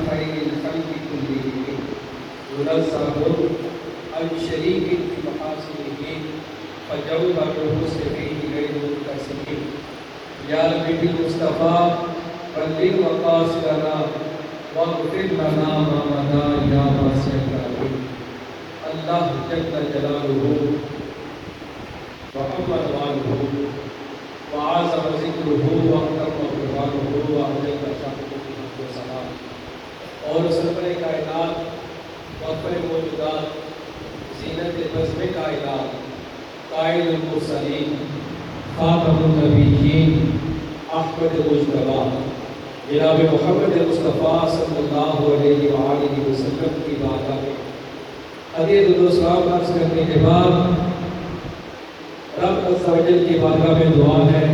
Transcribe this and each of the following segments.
خير الخلق كلهم منزه عن شريك في محاسنه فجوهره سفيه غير منقسم يا رب بالمصطفى بلغ مقاصدنا واغفر لنا ما مضى يا واسع الكرم اللہ جل جلالہ وعظم والہ وعظم ذکرہ واکرم قربانہ واجل شانہ و سلام اور سرور کائنات مغفر موجودات زینت بزم کائنات قائد المرسلین خاتم النبیین احمد مجتبی جناب محمد مصطفیٰ صلی اللہ علیہ وآلہ وسلم کی بارگاہ میں حدیث و سلام عرض کرنے کے بعد رب عز و جل کی بارگاہ میں دعا ہے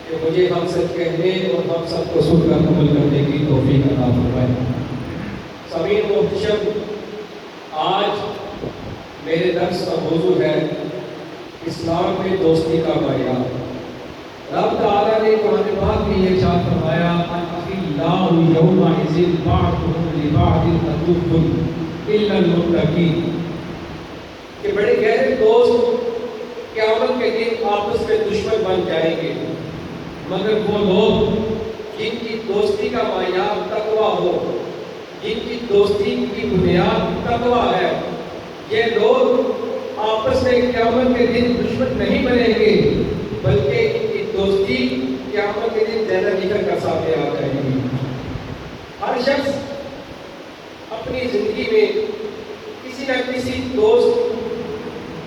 کہ مجھے ہم سچ کہنے اور ہم سب کو سن کر عمل کرنے کی توفیق عطا فرمائے۔ سمعین محتشم، آج میرے درس کا موضوع ہے اسلام میں دوستی کا معیار۔ رب تعالیٰ نے قرآن پاک میں یہ ارشاد فرمایا الاخلاء یومئذ بعضهم لبعض عدو الا المتقین، کہ بڑے گہرے دوست قیامت کے دن آپس میں دشمن بن جائیں گے، مگر وہ لوگ جن کی دوستی کا معیار تقویٰ ہو، جن کی دوستی کی بنیاد تقویٰ ہے، یہ لوگ آپس میں قیامت کے دن دشمن نہیں بنیں گے، بلکہ ان کی دوستی قیامت کے دن زیادہ نکل کر سامنے آ جائے گی۔ ہر شخص اپنی زندگی میں کسی نہ کسی دوست،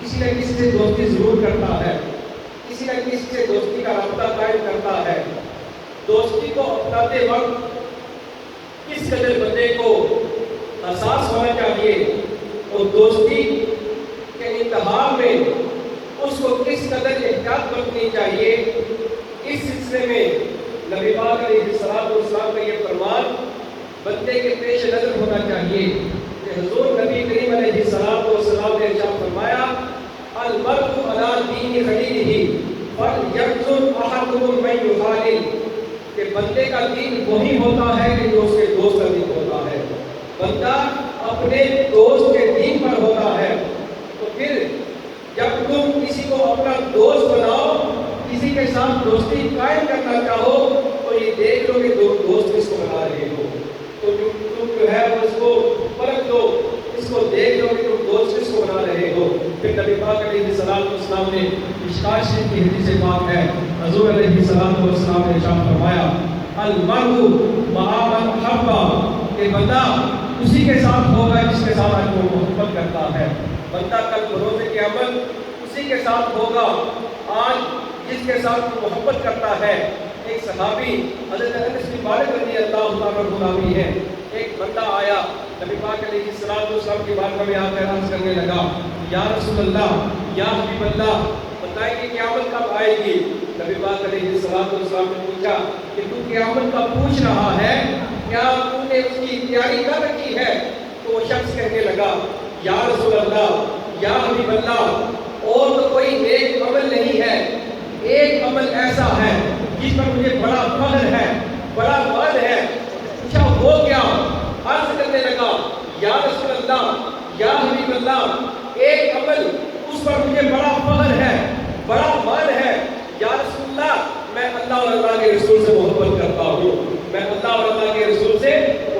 کسی نہ کسی سے دوستی ضرور کرتا ہے، کسی نہ کسی سے دوستی کا رابطہ قائم کرتا ہے۔ دوستی کو اپناتے وقت کس قدر بندے کو احساس ہونا چاہیے اور دوستی کے انتہا میں اس کو کس قدر احتیاط برتنی چاہیے، اس سلسلے میں نبی پاک علیہ السلام کا یہ فرمان بندے کے پیش نظر ہونا چاہیے کہ حضور نبی کریم علیہ السلام نے ارشاد فرمایا المرء علی دین خلیلہ فلینظر احدکم من یخالل، کہ بندے کا دین وہی ہوتا ہے کہ جو اس کے دوست کا دین ہوتا ہے۔ بندہ اپنے دوست کے دین پر ہوتا ہے، تو پھر جب تم کسی کو اپنا دوست بناؤ، کسی کے ساتھ دوستی قائم کرنا چاہو، تو یہ دیکھ لو کہ دوست کس کو بنا رہے ہو، تو تم جو ہے وہ اس کو پرکھ لو، اس کو دیکھ لو کہ تم دوست کس کو بنا رہے ہو۔ پھر نبی پاک علیہ السلام نے مشکوٰۃ شریف کی حدیث پاک ہے، حضور علیہ السلام نے ارشاد فرمایا المرء مع من احب، کہ بندہ اسی کے ساتھ ہوگا جس کے ساتھ وہ محبت کرتا ہے۔ بندہ کل بروز قیامت اسی کے ساتھ ہوگا آج جس کے ساتھ وہ محبت کرتا ہے۔ ایک صحابی حضرت انس بن مالک رضی اللہ تعالیٰ عنہ ہے، ایک بندہ آیا نبی پاک علیہ السلام کی بارگاہ میں آ کر عرض کرنے لگا یا رسول اللہ، یا حبیب اللہ، بتائیں کہ قیامت کب آئے گی؟ نبی پاک علیہ السلام نے پوچھا کہ تو قیامت کا پوچھ رہا ہے، کیا تو نے اس کی تیاری کر رکھی ہے؟ تو وہ شخص کہنے لگا یا رسول اللہ، یا حبیب اللہ، اور تو کوئی نیک عمل نہیں ہے، ایک عمل ایسا ہے جس پر مجھے بڑا فخر ہے، بڑا مال ہے۔ پوچھا وہ کیا؟ عرض کرنے لگا یا رسول اللہ، یا حبیب اللہ، ایک عمل اس پر مجھے بڑا فخر ہے، بڑا مال ہے۔ یا رسول اللہ، میں اللہ اور اللہ کے رسول سے محبت کرتا ہوں، میں اللہ اور اللہ کے رسول سے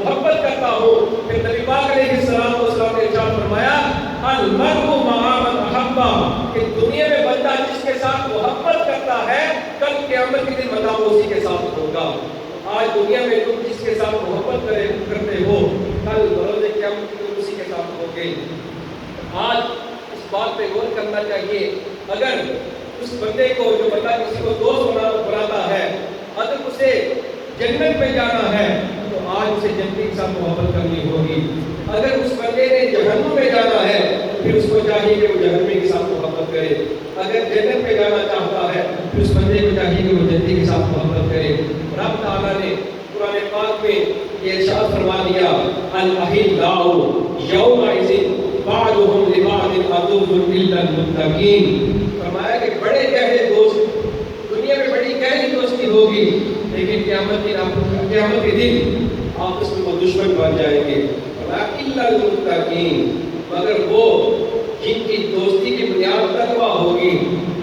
محبت کرتا ہوں۔ پھر نبی پاک علیہ السلام نے ارشاد فرمایا المرء مع من احب، کہ دنیا میں بندہ جس کے ساتھ محبت کرتا ہے کل قیامت کے دن بندہ اسی کے ساتھ ہوگا۔ آج دنیا میں تم جس کے ساتھ محبت کرتے ہو کل بروز قیامت کے دن اسی کے ساتھ ہوگے۔ آج اس بات پہ غور کرنا چاہیے، اگر اس بندے کو جو بندہ کسی کو دوست بناتا ہے اگر اسے جنت میں جانا ہے تو آج اسے جنتی کے ساتھ محبت کرنی ہوگی۔ اگر اس بندے نے جہنم میں جانا ہے پھر اس کو چاہیے کہ وہ جہنمی کے ساتھ محبت کرے۔ اگر جنت میں جانا چاہتا ہے پھر اس بندے کو چاہیے کہ وہ جنتی کے ساتھ محبت کرے۔ رب تعالیٰ نے قرآن پاک میں یہ ارشاد فرما دیا الاخلاء یومئذ بعضهم لبعض عدو الا المتقین، فرمایا کہ بڑے گہرے دوست دنیا میں بڑی گہری دوستی ہوگی، لیکن قیامت کے دن آپس میں وہ دشمن بن جائیں گے. الا المتقین، مگر وہ جن کی دوستی کی بنیاد تقویٰ ہوگی،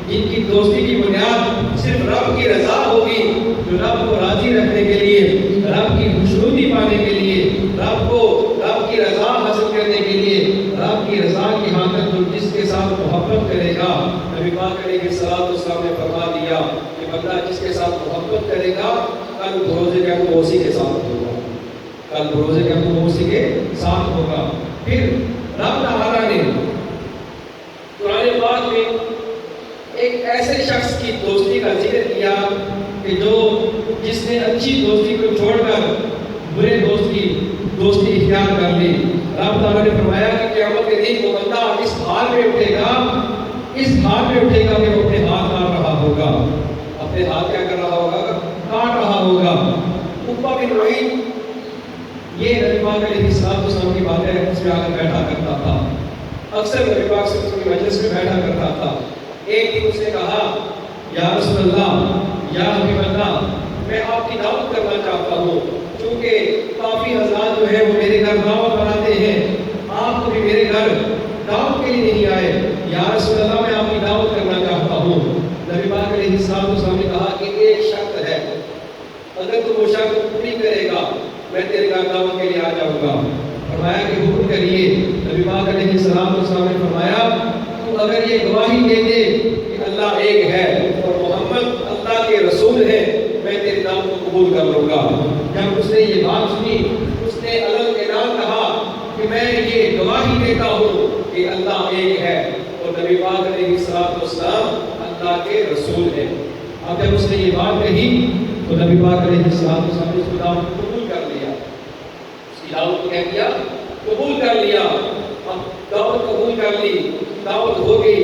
جن کی دوستی کی بنیاد صرف رب کی رضا ہوگی، جو رب کو راضی رکھنے کے لیے، رب کی خوشنودی پانے کے لیے، رب کی رضا حاصل کرنے کے لیے، رب کی رضا کی خاطر جو جس کے ساتھ محبت کرے گا. نبی پاک علیہ الصلوۃ والسلام نے فرما دیا کہ بندہ جس کے ساتھ محبت کرے گا کل بھروسے کا وہ اسی کے ساتھ ہوگا، کل بھروسے کا وہ اسی کے ساتھ ہوگا. پھر رب تعالیٰ نے قرآن پاک میں ایک ایسے شخص کی دوستی کا ذکر کیا کہ جس نے اچھی دوستی کو چھوڑ کر برے دوست کی دوستی اختیار کر لی. رب تعالیٰ نے فرمایا کہ قیامت کے دن وہ بندہ اس حال میں اٹھے گا کہ وہ اپنے ہاتھ کاٹ رہا ہوگا. اپنے ہاتھ کیا کر رہا ہوگا؟ کاٹ رہا ہوگا. عقبہ بن معیط یہ نبی پاک علیہ السلام کی باتیں اس میں آ کر بیٹھا کرتا تھا. اکثر نبی پاک صلی اللہ علیہ وسلم کی مجلس میں بیٹھا کرتا تھا. ایک دن اس نے کہا یا رسول اللہ، یا حبیب اللہ، میں آپ کی دعوت کرنا چاہتا ہوں، چونکہ کافی حضرات جو ہے وہ میرے گھر دعوت بناتے ہیں، آپ کو بھی میرے گھر دعوت کے لیے نہیں آئے. یا رسول اللہ، میں آپ کی دعوت کرنا چاہتا ہوں. نبی پاک علیہ السلام نے کہا کہ ایک شرط ہے، اگر تو وہ شرط پوری کرے گا میں تیرے گھر دعوت کے لیے آ جاؤں گا. فرمایا کہ حکم کریے. نبی پاک علیہ السلام نے فرمایا تو اگر یہ گواہی دے دے کہ اللہ ایک ہے اور محمد اللہ کے رسول ہے، میں تیری دعوت کو قبول کر لوں گا. جب اس نے یہ بات سنی اس نے الگ اعلان کہا کہ میں یہ گواہی دیتا ہوں کہ اللہ ایک ہے اور نبی پاک علیہ السلام اللہ کے رسول ہے. اب جب اس نے یہ بات کہی تو نبی پاک علیہ السلام نے اس کی دعوت کو قبول کر لیا. اس کی دعوت کو کیا کیا؟ قبول کر لیا. اب دعوت قبول کر لی، دعوت ہو گئی،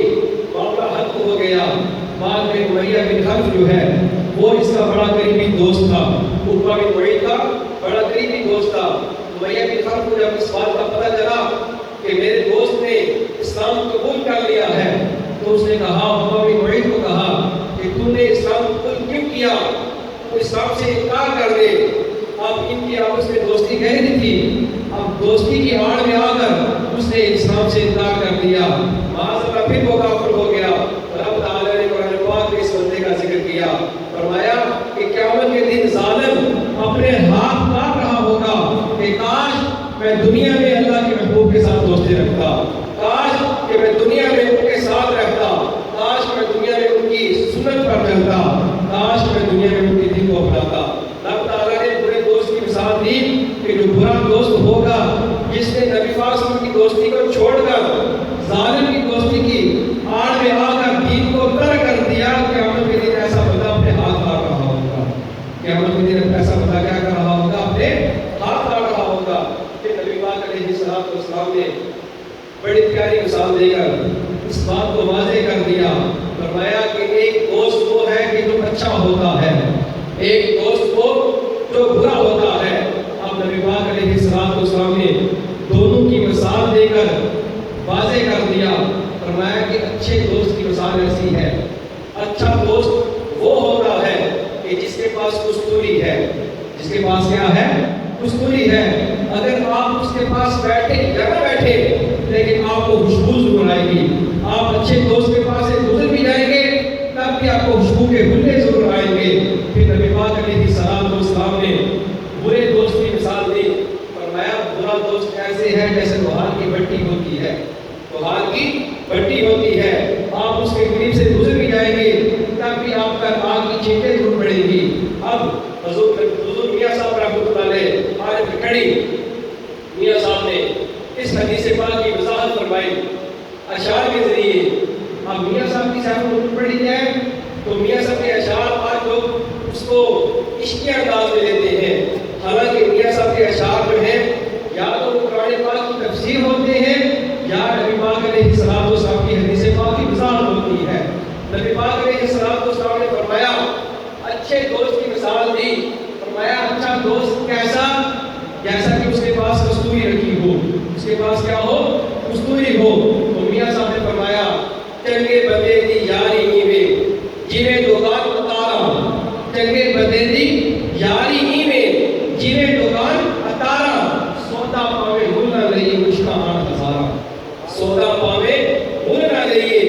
معاملہ حل ہو گیا. بعد میں امیہ بن خلف جو ہے وہ اس کا بڑا قریبی دوست تھا. عقبہ بن معیط کا بڑا قریبی دوست تھا. امیہ بن خلف کو جب اس بات کا پتہ چلا کہ میرے دوست نے اسلام قبول کر لیا ہے تو اس نے کہا، عقبہ بن معیط کو کہا کہ تم نے اسلام قبول کیوں کیا؟ تو اسلام سے انکار کر دے. اب ان کی آپس میں دوستی گہری تھی، اب دوستی کی آڑ میں آ کر اس نے اسلام سے انکار کر دیا. معاذ اللہ پھر وہ کافر ہو گیا. رب تعالیٰ نے قرآن پاک میں اس بندے کا ذکر کیا. فرمایا کہ قیامت کے دن ظالم اپنے ہاتھ کاٹ رہا ہوگا کہ کاش میں دنیا میں اللہ کے محبوب کے ساتھ دوستی رکھتا، کاش کہ میں دنیا میں ان کے ساتھ رہتا، کاش میں دنیا میں ان کی سنت پر چلتا، کاش میں دنیا میں ان کے دین کو اپناتا. رب تعالیٰ نے برے دوست کی مثال دی کہ جو برا دوست ہوگا جس نے نبی پاک صلی اللہ علیہ وسلم کی دوستی کو چھوڑ کر ظالم کی دوستی کی آڑ میں آ کر دین کو ترک کر دیا، قیامت کے دن ایسا بندہ اپنے ہاتھ کاٹ رہا ہوگا. قیامت کے دن ایسا بندہ کیا کر رہا ہوگا؟ اپنے ہاتھ کاٹ رہا ہوگا. پھر نبی پاک علیہ السلام نے بڑی پیاری مثال دے کر اس بات کو واضح کر دیا. فرمایا کہ ایک دوست وہ ہے کہ جو اچھا ہوتا ہے، ایک دوست وہ جو برا ہوتا ہے. اب نبی پاک علیہ السلام نے دونوں کی مثال دے کر واضح کر دیا. فرمایا کہ اچھے دوست کی مثال ایسی ہے، اچھا دوست وہ ہوتا ہے کہ جس کے پاس کستوری ہے. جس کے پاس کیا ہے؟ کستوری ہے. اگر آپ اس کے پاس بیٹھے یا نہ بیٹھے لیکن آپ کو خوشبو ضرور آئے گی. آپ اچھے دوست کے پاس سے گزر بھی جائیں گے تب بھی آپ کو خوشبو کے گھلے ضرور آئیں گے. پھر نبی پاک علیہ السلام نے برے دوست کی مثال دی. فرمایا برا دوست ایسے ہے جیسے لوہار کی بٹی ہوتی ہے. لوہار کی بٹی ہوتی ہے، آپ اس کے قریب سے گزر بھی جائیں گے تب بھی آپ پر آگ کی چھینٹیں ضرور پڑیں گی. اب حضور میاں صاحب رحمۃ اللہ علیہ عارف کھڑی میاں صاحب نے اس حدیث پاک کی وضاحت فرمائی اشعار کے ذریعے. اب میاں صاحب کی صاحب پڑھی جائے تو میاں صاحب کے اشعار آج لوگ اس کو عشقی انداز میں لیتے ہیں، حالانکہ میاں صاحب کے اشعار جو ہیں یا تو قرآن پاک کی تفسیر ہوتے ہیں یا نبی پاک علیہ السلام کی حدیث پاک کی وضاحت ہوتی ہے. نبی پاک علیہ السلام نے فرمایا اچھے دوست کی مثال دی. فرمایا اچھا دوست کیسا؟ جیسا کہ اس کے پاس کستوری رکھی ہو. اس کے پاس کیا ہو؟ کستوری ہو. تو میاں صاحب نے فرمایا چنگے بندے دی یاری نیوے جیوے دکان اتارا. چنگے بندے دی یاری نیوے جیوے دکان سودا پاوے مول نہ لئیے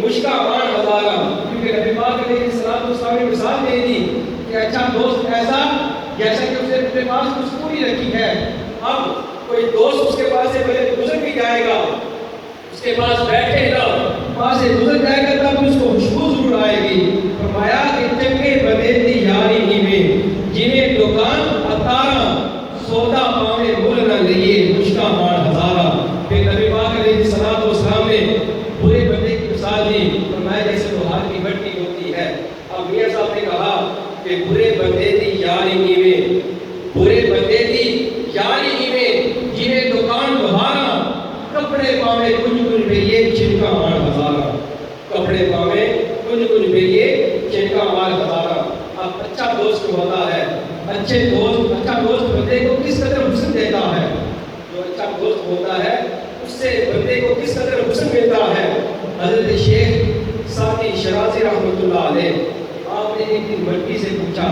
مشکا مان ہزارہ. کیونکہ نبی پاک علیہ السلام نے مثال دے دی کہ اچھا دوست ایسا جیسا کہ اسے اپنے پاس خوشبو ہی رکھی ہے. اب کوئی دوست اس کے پاس سے پہلے گزر بھی جائے گا, اس کے پاس بیٹھے گا, پاس سے گزر جائے گا, تب اس کو خوشبو ضرور آئے گی. فرمایا کہ چنگے بندے دی یاری ہی میں جنہیں دکان اتارا سودا پاوے مول نہ لئیے مشکا مان ہزارہ. پھر نبی پاک علیہ السلام نے برے بندے کی مثال دی. فرمایا جیسے لوہار کی بٹی ہوتی ہے. اب میاں صاحب نے کہا کہ برے بندے دی یاری ہی میں, برے بندے دی یاری ہی میں جنہیں دکان لوہارا کپڑے پاوے کنج کنج بھئیے چھنکا مان ہزارہ. کپڑے پاوے کنج کنج بھئیے چھنکا مان ہزارہ. اب اچھا دوست ہوتا ہے, اچھا دوست بندے کو کس قدر حسن دیتا ہے. جو اچھا دوست ہوتا ہے اس سے بندے کو کس قدر حسن ملتا ہے. حضرت شیخ سعدی شرازی رحمۃ اللہ علیہ, آپ نے ایک دن مٹی سے پوچھا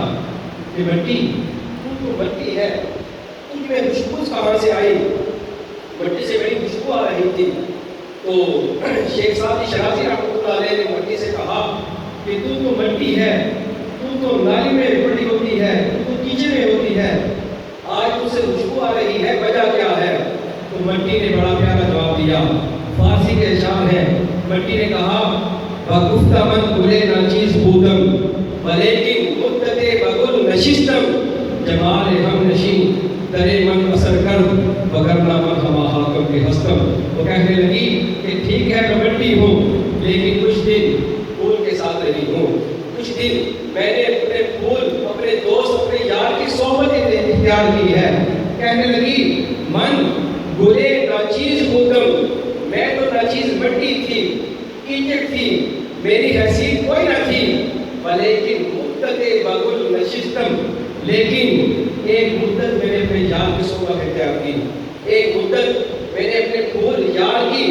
کہ مٹی تو مٹی ہے, تجھ میں خوشبو کہاں سے آئی. مٹی سے بڑی خوشبو آ رہی تھی. تو شیخ سعدی شرازی رحمۃ اللہ علیہ نے مٹی سے کہا کہ تو مٹی ہے, تو نالی میں بڑی ہوتی ہے, تو کیچڑ میں ہوتی ہے, آج تجھ سے خوشبو آ رہی ہے, وجہ کیا ہے. تو مٹی نے بڑا پیارا جواب دیا. فارسی کے اشعار ہیں. مٹی نے کہا بگفتہ من گلے ناچیز بودم ولیکن مدت بگل نشستم جمال ہم نشین درے من اثر کر وگرنہ من ہما حاکم کے ہستم. وہ کہنے لگی کہ ٹھیک ہے میں مٹی ہوں, لیکن کچھ دن پھول کے ساتھ رہی ہوں, کچھ دن میں نے اپنے پھول, اپنے دوست, اپنے یار کی صحبت اختیار کی ہے. کہنے لگی من گلے ناچیز بودم, میں تو ناچیز مٹی تھی, کیچڑ تھی, میری حیثیت کوئی نہ تھی. ولیکن مدت بگل نشستم, لیکن ایک مدت میں نے اپنے یار کی صحبت اختیار کی, ایک مدت میں نے اپنے پھول یار کی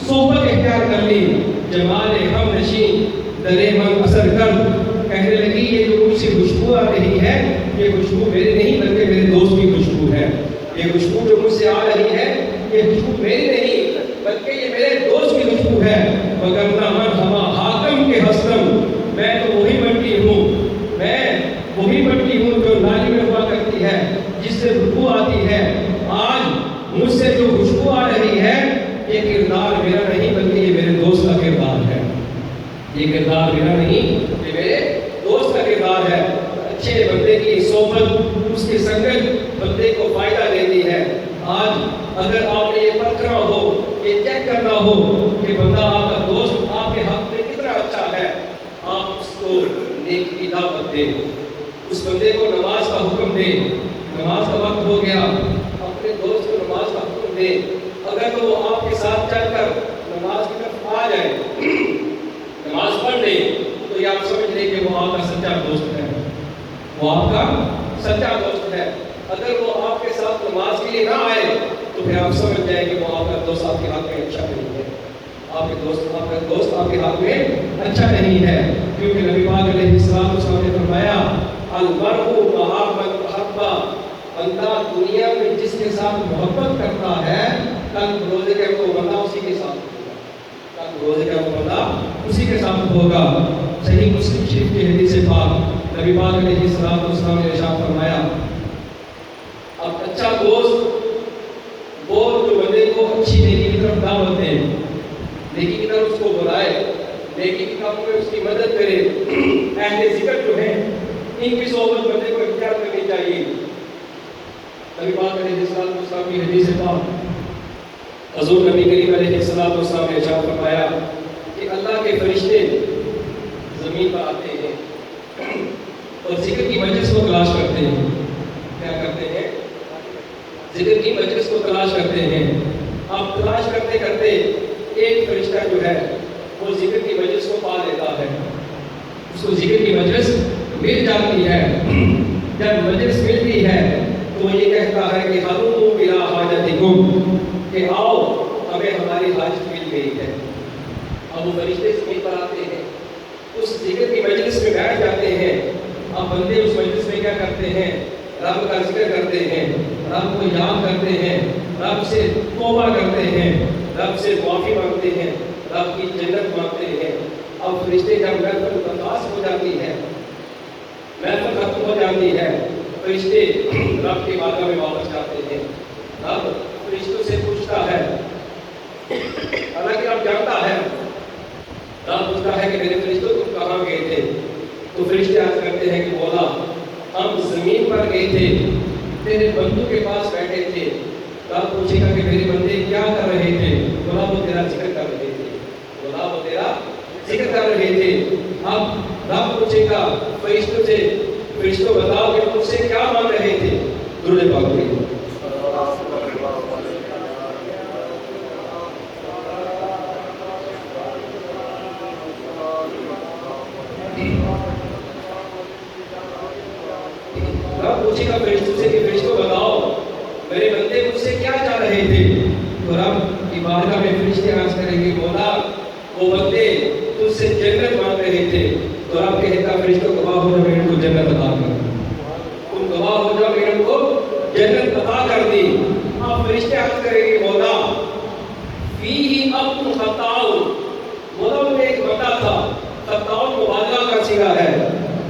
صحبت اختیار کر لی. جمال ہم نشین درے من اثر کر. کہنے لگی یہ جو مجھ سے خوشبو آ رہی ہے یہ خوشبو میری نہیں بلکہ میرے دوست کی خوشبو ہے. یہ خوشبو جو مجھ سے آ رہی ہے یہ خوشبو میری نہیں بلکہ یہ میرے دوست کی خوشبو ہے. وگرنہ من ہما حاکم کے ہستم, میں تو وہی مٹی ہوں, میں وہی مٹی ہوں جو نالی میں ہوا کرتی ہے, جس سے خوشبو آتی ہے. آج مجھ سے جو خوشبو آ رہی ہے یہ کردار میرا نہیں بلکہ یہ میرے دوست کا کردار ہے. یہ کردار میرا نہیں, یہ میرے دوست کا کردار ہے. اچھے بندے کی صحبت, اس کی سنگت بندے کو فائدہ دیتی ہے. آج اگر آپ نے یہ پرکھنا ہو, یہ چیک کرنا ہو کہ بندہ آپ کا دوست آپ کے حق میں کتنا اچھا ہے, آپ اس کو نیکی کی دعوت دیں, اس بندے کو نماز کا حکم دیں. نماز کا وقت ہو گیا, اپنے دوست کو نماز کا حکم دیں. اگر تو وہ آپ کے ساتھ چل کر نماز کی طرف آ جائے, نماز پڑھ لیں, تو یہ آپ سمجھ لیں کہ وہ آپ کا سچا دوست ہے, وہ آپ کا سچا دوست ہے. اگر وہ آپ کے ساتھ نماز کے لیے نہ آئے تو پھر آپ سمجھ جائیں کہ وہ آپ کا دوست آپ کے حق میں اچھا نہیں ہے, آپ کا دوست آپ کے حق میں اچھا نہیں ہے. کیونکہ نبی پاک علیہ السلام نے فرمایا المرء مع من احب, بندہ دنیا میں جس کے ساتھ محبت کرتا ہے کل روزے کا وہ بندہ اسی کے ساتھ ہوگا, کل روزے کا وہ بندہ اسی کے ساتھ ہوگا. صحیح مسلم شریف کی حدیث پاک نبی پاک علیہ السلام نے ارشاد فرمایا اب اچھا دوست وہ جو بندے کو اچھی نیکی کی طرف دعوت دے, نیکی کی طرف اس کو بلائے, نیکی کی کاموں میں اس کی مدد کرے. اہل ذکر جو ہیں ان کی صحبت بندے کو اختیار کرنی چاہیے. نبی پاک علیہ السلام کی حدیث پاک حضور نبی کریم علیہ السلام نے ارشاد فرمایا کہ اللہ کے فرشتے زمین پر آتے ہیں اور ذکر کی مجلس کو تلاش کرتے ہیں. کیا کرتے ہیں؟ ذکر کی مجلس کو تلاش کرتے ہیں. اب تلاش کرتے کرتے ایک فرشتہ جو ہے وہ ذکر کی مجلس کو پا لیتا ہے, اس کو ذکر کی مجلس مل جاتی ہے. جب مجلس ملتی ہے تو وہ یہ کہتا ہے کہ ہلو بلا حاجتکم, کہ آؤ ہمیں ہماری حاجت مل گئی ہے. اب وہ فرشتے زمین پر آتے ہیں, اس ذکر کی مجلس میں بیٹھ جاتے ہیں. اب بندے اس مجلس میں کیا کرتے ہیں؟ رب کا ذکر کرتے ہیں, رب کو یاد کرتے ہیں, رب سے توبہ کرتے ہیں, رب سے معافی مانگتے ہیں، رب کی جنت مانگتے ہیں۔ اب فرشتے جب محفل برخاست ہو جاتی ہے، محفل ختم ہو جاتی ہے، فرشتے رب کی بارگاہ میں واپس جاتے ہیں۔ رب فرشتوں سے پوچھتا ہے، حالانکہ رب جانتا ہے، رب پوچھتا ہے کہ میرے فرشتوں تم کہاں گئے تھے؟ تو فرشتے عرض کرتے ہیں کہ مولا ہم زمین پر گئے تھے، تیرے بندوں کے پاس بیٹھے تھے۔ رب پوچھے گا کہ میرے بندے کیا کر رہے تھے؟ مولا وہ تیرا ذکر کر رہے تھے، مولا وہ تیرا ذکر کر رہے تھے۔ اب رب پوچھے گا فرشتوں سے، فرشتوں بتاؤ کہ مجھ سے کیا مانگ رہے تھے؟ درود پاک پڑھیے۔ رب پوچھے گا فرشتوں سے کہ فرشتوں بتاؤ میرے بندے مجھ سے کیا چاہ رہے تھے؟ تو رب کی بارگاہ میں فرشتے عرض کریں گے مولا وہ بندے تجھ سے جنت مانگ رہے تھے۔ تو رب کہتا فرشتوں گواہ ہو جاؤ میں ان کو جنت عطا کر دی، تم گواہ ہو جاؤ میں ان کو جنت عطا کر دی۔ اب فرشتے عرض کریں گے مولا فیہ ابن خطاؤ، مولا ان میں ایک بندہ تھا، خطاؤ مبالغہ کا صیغہ ہے،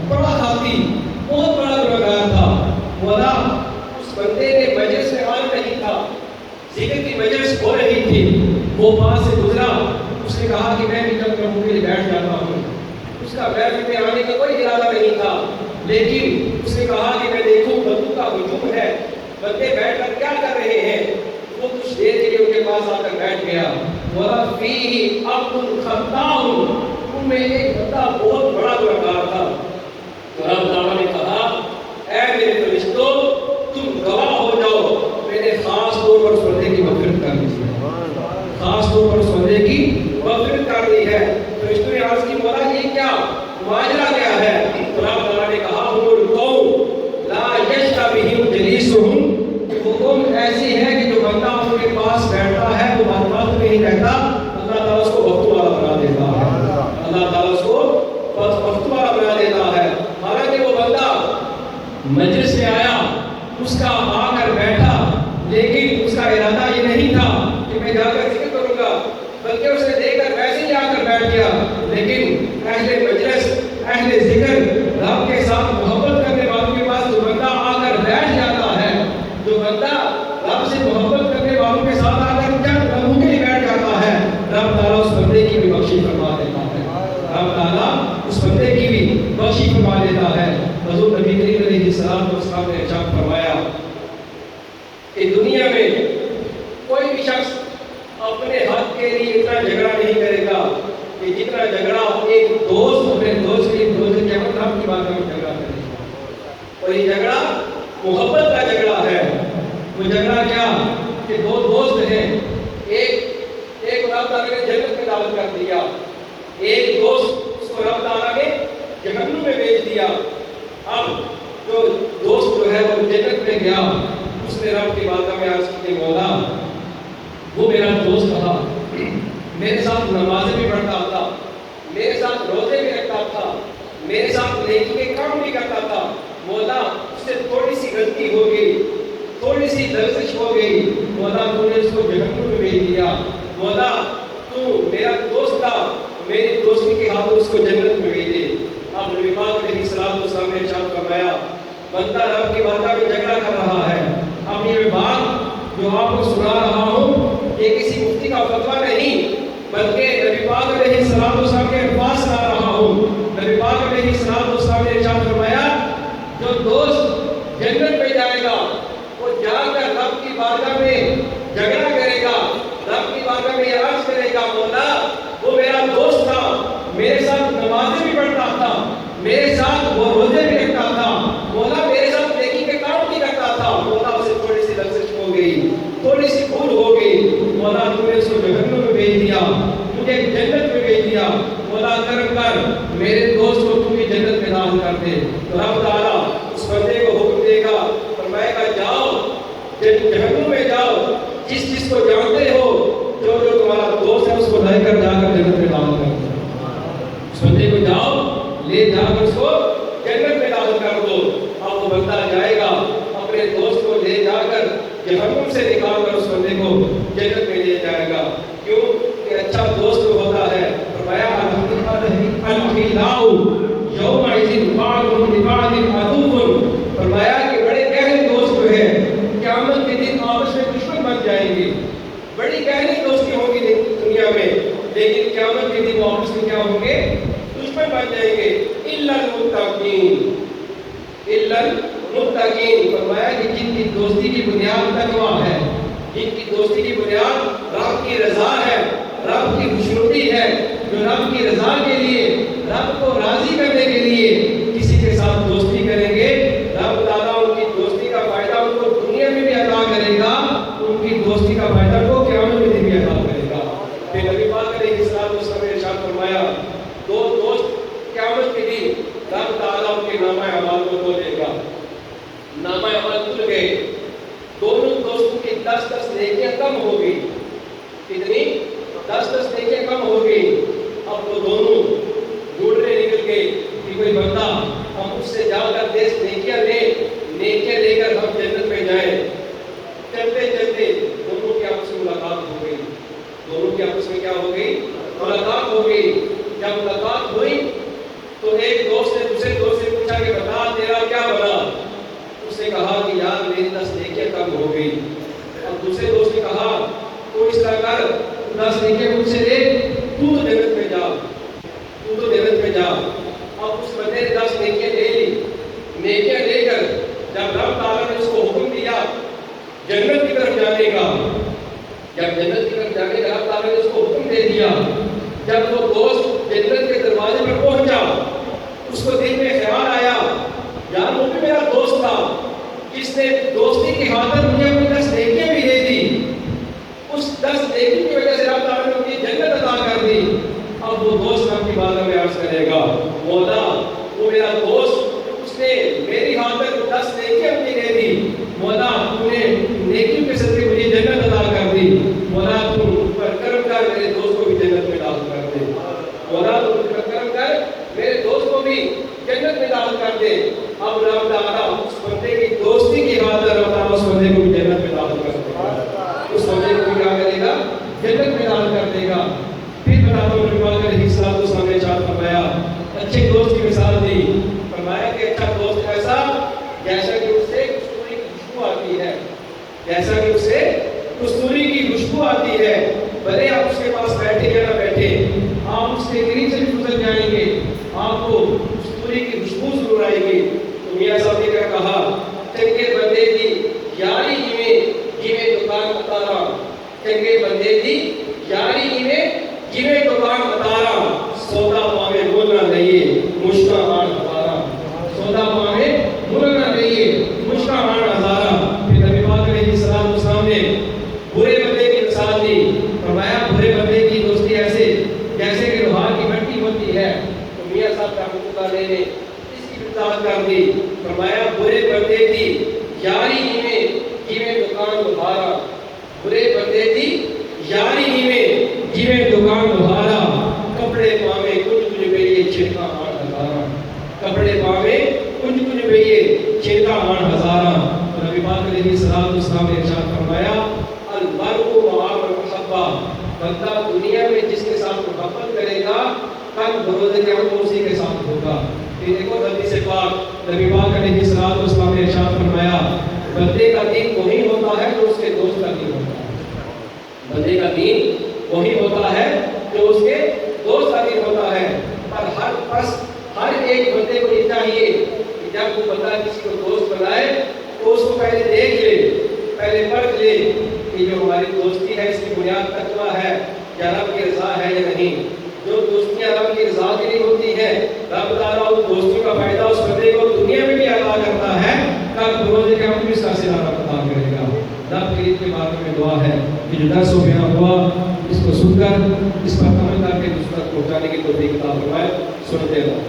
بڑا خاطی، بہت بڑا گنہگار تھا۔ مولا اس بندے نے مجلس میں آنا نہیں تھا، ذکر کی مجلس ہو رہی تھی، وہ پاس سے گزرا، اس نے کہا کہ میں بھی جب کروں کے لیے بیٹھ جاتا ہوں۔ اس کا بیٹھ میں آنے کا کوئی ارادہ نہیں تھا، لیکن اس نے کہا کہ میں دیکھوں بندوں کا ہجوم ہے، بندے بیٹھ کر کیا کر رہے ہیں۔ وہ کچھ دیر کے لیے ان کے پاس آ کر بیٹھ گیا۔ مولا فیہ عبد خطاء، ان میں ایک بندہ بہت بڑا گنہگار تھا۔ تو رب تعالیٰ نے کہا اے میرے فرشتوں تم گواہ ہو جاؤ، میں نے خاص طور پر اس بندے کی مغفرت کر دی ہے، خاص طور پر اس بندے کی مغفرت کر دی ہے۔ فرشتوں نے عرض کی مولا یہ کیا ماجرا کیا ہے؟ تو رب تعالیٰ نے کہا ہم القوم لا یشتبہم جلیسہم، وہ قوم ایسی ہے کہ جو بندہ ان کے پاس بیٹھتا ہے وہ بات بات میں ہی رہتا، اللہ تعالیٰ اس کو وقت والا بنا دیتا ہے، اللہ تعالیٰ اس کو وقت والا بنا دیتا ہے۔ حالانکہ وہ بندہ مجلس میں آیا، اس کا آ کر بیٹھا، لیکن اس کا ارادہ یہ نہیں تھا کہ میں جا کر ذکر کروں گا، بلکہ اس نے دیکھ کر ویسے ہی آ کر بیٹھ گیا۔ لیکن اہل مجلس، اہل ذکر، رب کے ساتھ محبت کرنے والوں کے پاس جو بندہ آ کر بیٹھ جاتا ہے، جو بندہ رب سے محبت کرنے والوں کے ساتھ آ کر چند لمحوں کے لیے بیٹھ جاتا ہے، رب تعالیٰ اس بندے کی بھی بخشش فرما دیتا ہے، رب تعالیٰ اس بندے کی بھی بخشش فرما دیتا ہے۔ حضور نبی کریم علیہ السلام نے ارشاد فرمایا کہ دنیا میں کوئی بھی شخص اپنے حق کے لیے اتنا جھگڑا نہیں کرے گا کہ جتنا جھگڑا ایک دوست اپنے دوست کے لیے قیامت رب کی بارگاہ میں جھگڑا کرے گا۔ اور یہ جھگڑا محبت کا جھگڑا ہے۔ وہ جھگڑا کیا کہ دو دوست ہیں، ایک رب تعالیٰ نے جنت میں داخل کر دیا، ایک دوست اس کو رب تعالیٰ نے جہنم میں بھیج دیا۔ اب جو دوست جو ہے وہ جنت میں گیا، اس نے رب کی بارگاہ میں عرض کی کہ مولا وہ میرا دوست تھا، میرے ساتھ نمازیں بھی پڑھتا تھا، میرے ساتھ روزے بھی رکھتا تھا، میرے ساتھ نیکی کے کام بھی کرتا تھا، مولا اس سے تھوڑی سی غلطی ہو گئی، تھوڑی سی لغزش ہو گئی، مولا تو نے اس کو جہنم میں بھیج دیا، مولا تو میرا دوست تھا، میری دوستی کے ہاتھوں اس کو جنت میں بھیج دے۔ اب نبی پاک علیہ السلام نے ارشاد فرمایا بندہ رب کی بارگاہ میں جھگڑا کر رہا ہے۔ اب یہ بات جو آپ کو سنا رہا ہوں یہ کسی مفتی کا فتویٰ نہیں، بلکہ نبی پاک علیہ السلام کے الفاظ سنا رہا ہوں۔ نبی پاک علیہ السلام نے ارشاد فرمایا جو دوست جنت میں جائے گا وہ جا کر رب کی بارگاہ میں جھگڑا کرے گا، رب کی بارگاہ میں یہ عرض کرے گا مولا وہ میرا دوست تھا، میرے ساتھ نمازیں بھی پڑھتا تھا، میرے ساتھ وہ روزے بھی رکھتا تھا، مولا میرے ساتھ نیکی کے کام بھی کرتا تھا، مولا اسے تھوڑی سی لغزش ہو گئی، تھوڑی سی بھول ہو گئی، مولا تو نے اس کو جہنم میں بھیج دیا، مجھے جنت میں بھیج دیا، مولا کرم کر میرے دوست کو تو بھی جنت میں داخل کر دے۔ تو رب تعالیٰ اس بندے کو حکم دے گا، فرمائے گا جاؤ جہنم میں جاؤ، جس کو جانتے ہو جو تمہارا دوست ہے اس کو لے کر جا کر جنت میں داخل کر دو، اس بندے کو جاؤ لے جا کر اس کو جنت میں داخل کر دو۔ اب وہ بندہ جائے گا اپنے دوست کو لے جا کر جہنم سے نکال کر اس بندے کو جنت میں لے جائے گا۔ لیکن قیامت کے دن وہ آپس میں کیا ہوں گے؟ دشمن بن جائیں گے. الا المتقین، الا المتقین. فرمایا کہ جن کی دوستی کی بنیاد تقویٰ ہے، جن کی دوستی کی بنیاد رب کی رضا ہے، رب کی خوشنودی ہے، جو رب کی رضا کے لیے، رب کو راضی کرنے کے لیے کسی کے ساتھ دوستی کریں گے، رب تعالیٰ ان کی دوستی کا فائدہ ان کو دنیا میں بھی عطا کرے گا، ان کی دوستی کا فائدہ کو قیامت میں بھی عطا کرے گا. پھر نبی پاک علیہ الصلوۃ والسلام نے ارشاد فرمایا دو دوست قیامت کے دن رب تعالیٰ ان کے نامہ اعمال کو کھولے گا. نامہ اعمال کھل گئے، دونوں دوستوں کی 10 نیکیاں کم ہو گئی. کتنی؟ 10 نیکیاں کم ہو گئی. اب وہ دونوں ڈھونڈنے نکل گئے کہ کوئی بندہ ہم اس سے جا کر 10 نیکیاں لے کر ہم جنت میں جائیں. چلتے چلتے دونوں کی آپس میں ملاقات ہو گئی. دونوں کی آپس میں کیا ہو گئی؟ ملاقات ہو گئی. جب ملاقات ہوئی تو ایک دوست نے دوسرے دوست سے پوچھا کہ بتا تیرا کیا بنا؟ اس نے کہا کہ یار میری 10 نیکیاں کم ہو گئی. اب دوسرے دوست نے کہا تو اس طرح کر 10 نیکیاں مجھ سے لے، تو جنت میں جا، تو جنت میں جا. اب اس بندے نے 10 نیکیاں لے لی. نیکیاں لے کر جب رب تعالیٰ نے اس کو حکم دیا جنت کی طرف جانے کا، جب جنت کی طرف جانے کا رب تعالیٰ نے اس کو حکم دے دیا، جب وہ دوست جنت کے دروازے پر پہنچا اس کو دل میں خیال آیا یار وہ بھی میرا دوست تھا جس نے دوستی کی خاطر مجھے اپنی 10 نیکیاں بھی دے دی. اس 10 نیکی کی وجہ سے رب تعالیٰ نے مجھے جنت عطا کر دی. اب وہ دوست رب کی بارگاہ میں عرض کرے گا مولا وہ میرا دوست اس نے میری خاطر 10 نیکیاں مجھے دے دی. مولا تو نے نیکیوں کے صدقے مجھے جنت عطا کر دی. مولا تم پر کرم کر میرے دوست کو بھی جنت میں داخل کر دے. مولا تم پر کرم کر میرے دوست کو بھی جنت میں داخل کر دے. اب رب تعالیٰ اس بندے کی دوستی کی خاطر رب تعالیٰ اس بندے کو بھی جنت میں داخل کر دے گا. اس بندے کو بھی کیا کرے گا؟ جنت میں داخل کر دے گا. پھر بتاتا ہوں نبی پاک علیہ الصلوۃ والسلام نے ارشاد فرمایا اچھے دوست کی مثال دی. فرمایا کہ اچھا دوست ایسا جیسا کہ اس سے کستوری کی خوشبو آتی ہے، جیسا کہ اس سے کستوری کی خوشبو آتی ہے. بھلے آپ اس کے پاس بیٹھے یا نہ بیٹھے، آپ اس کے قریب سے بھی گزر جائیں گے، آپ کو کستوری کی خوشبو ضرور آئے گی. تو میاں صاحب نے کیا کہا؟ چنگے بندے دی یاری جویں دکان اتارا. چنگے بندے دی یاری جویں دکان اتارا. سودا پاوے مول نہ لئیے مشکا آن ہزارا. سودا پاوے مول نہ لئیے مشکا آن ہزارا. پھر نبی پاک علیہ الصلوۃ والسلام نے برے بندے کی مثال دی. فرمایا برے بندے کی دوستی ایسے جیسے کہ لوہار کی بھٹی ہوتی ہے. تو میاں صاحب رحمۃ اللہ علیہ نے اس کی مثال کر دی. فرمایا برے بندے کی یاری جویں دکان لوہارا. برے بندے کی یاری جویں دکان لوہارا. کپڑے پاوے کچھ پہیے چھڑکا آن ہزارا. کپڑے پاوے کچھ پہیے چھڑکا آن ہزارا. تو نبی پاک علیہ الصلوۃ والسلام نے ارشاد فرمایا المرء مع من احب. بندہ دنیا میں جس کے ساتھ محبت کرے گا کل بروز قیامت اسی کے ساتھ ہوگا. پھر دیکھو حدیث پاک نبی پاک علیہ الصلوۃ والسلام نے ارشاد فرمایا بندے کا دین وہی ہوتا ہے جو اس کے دوست کا دین ہوتا ہے. بندے کا دین وہی ہوتا ہے جو اس کے دوست کا دین ہوتا ہے. پر ہر ایک بندے کو یہ چاہیے کہ جب وہ بندہ کسی کو دوست بنائے تو اس کو پہلے دیکھ لے، پہلے پرکھ لے کہ جو ہماری دوستی ہے اس کی بنیاد تقویٰ ہے یا رب کی رضا ہے یا نہیں. جو دوستیاں رب کی رضا کے لیے ہوتی ہیں رب تعالیٰ اس دوستیوں کا فائدہ اس بندے کو دنیا میں بھی عطا کرتا ہے، کل بروز قیامت بھی اس کا صلہ عطا کرے گا. رب کریم کے بارے میں دعا ہے کہ جو درس و بیان ہوا اس کو سن کر اس پر عمل کر کے دوسروں تک پہنچانے کی توفیق عطا فرمائے. سنتے رہو.